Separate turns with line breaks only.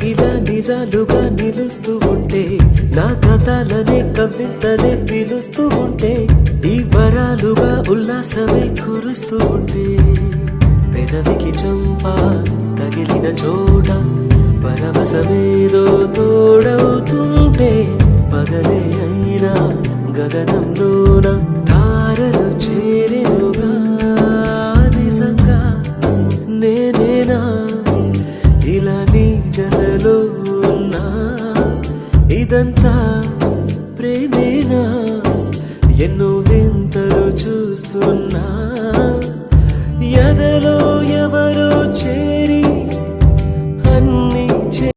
ఇలా నిజాలుగా నిలుస్తూ ఉంటే, నా కథలనే కవితలే పిలుస్తూ ఉంటే, ఈ వరాలుగా ఉల్లాసమే కురుస్తూ ఉంటే, పెదవికి చంప తగిలిన చోట పరవశమేదో తోడవుతుంటే, పగలే అయినా గగనంలోన తారలు చేరెనుగా. నిజంగా నేనేనా ఇలా నీ జతలో ఉన్నా, ఇదంతా